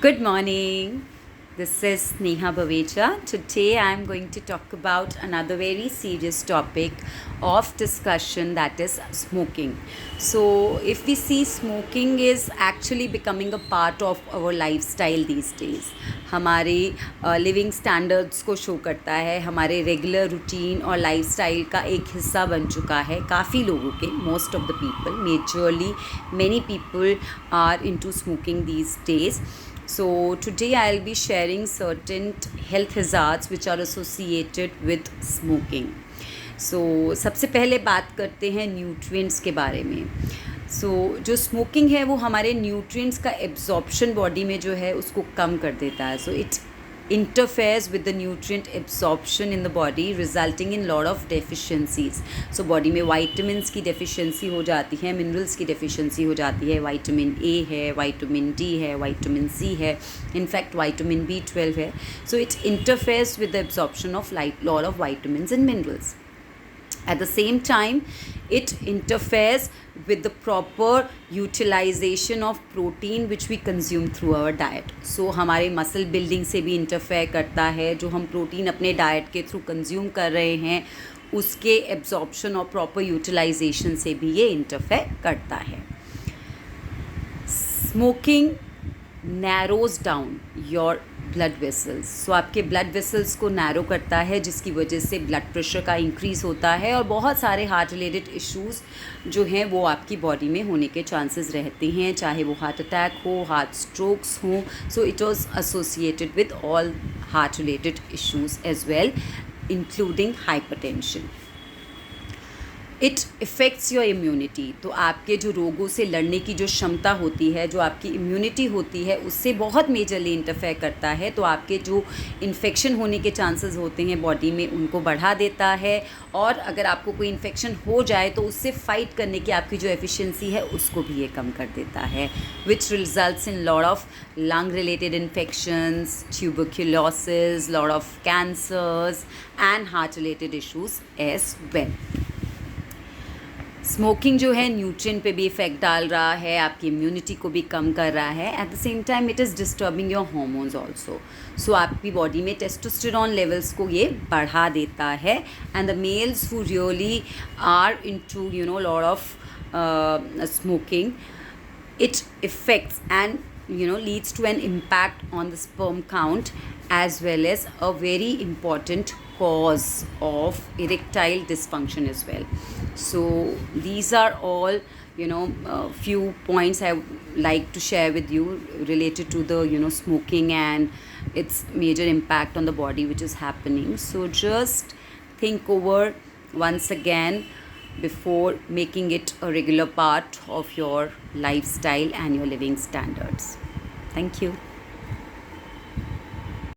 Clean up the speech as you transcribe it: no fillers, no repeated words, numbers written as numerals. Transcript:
Good morning. This is Neha Bavecha. Today I am going to talk about another very serious topic of discussion, that is smoking. So, if we see, smoking is actually becoming a part of our lifestyle these days. हमारे living standards को show करता है, हमारे regular routine और lifestyle का एक हिस्सा बन चुका है काफ़ी लोगों के. Most of the people, majorly many people are into smoking these days. So today I'll be sharing certain health hazards which are associated with smoking. So सबसे पहले बात करते हैं न्यूट्रिएंट्स के बारे में. जो स्मोकिंग है वो हमारे न्यूट्रिएंट्स का एब्जॉर्प्शन बॉडी में जो है उसको कम कर देता है. It interferes with the nutrient absorption in the body, resulting in lot of deficiencies. Body में वाइटामिन्स की डेफिशिएंसी हो जाती है, मिनरल्स की डेफिशिएंसी हो जाती है. विटामिन ए है, विटामिन डी है, विटामिन सी है, इनफैक्ट विटामिन B12 है. It interferes with the absorption of lot of vitamins and minerals. At the same time, it interferes with the proper utilization of protein which we consume through our diet. हमारे muscle building से भी interfere करता है. जो हम protein अपने diet के through consume कर रहे हैं उसके एब्जॉर्प्शन और प्रॉपर यूटिलाइजेशन से भी ये इंटरफेयर करता है. Smoking narrows down your blood vessels. आपके ब्लड वेसल्स को नैरो करता है, जिसकी वजह से ब्लड प्रेशर का इंक्रीज़ होता है और बहुत सारे हार्ट रिलेटेड इश्यूज़ जो हैं वो आपकी बॉडी में होने के चांसेस रहते हैं, चाहे वो हार्ट अटैक हो, हार्ट स्ट्रोक्स हों. It was associated with all heart related issues as well, including hypertension. It affects your immunity. आपके जो रोगों से लड़ने की जो क्षमता होती है, जो आपकी इम्यूनिटी होती है, उससे बहुत मेजरली इंटरफेयर करता है. आपके जो इन्फेक्शन होने के चांसेस होते हैं बॉडी में उनको बढ़ा देता है. और अगर आपको कोई इन्फेक्शन हो जाए तो उससे फाइट करने की आपकी जो एफिशिएंसी है उसको भी ये कम कर देता है, which results in lot of lung related infections, tuberculosis, lot of cancers and heart related issues as well. Smoking जो है न्यूट्रिएंट पे भी इफ़ेक्ट डाल रहा है, आपकी इम्यूनिटी को भी कम कर रहा है. At the same time it is disturbing your hormones also. आपकी बॉडी में टेस्टोस्टेरॉन लेवल्स को ये बढ़ा देता है. And the males who really are into lot of smoking, it affects and leads to an impact on the sperm count, as well as a very important cause of erectile dysfunction as well. These are all few points I would like to share with you related to the smoking and its major impact on the body which is happening. Just think over once again before making it a regular part of your lifestyle and your living standards. Thank you.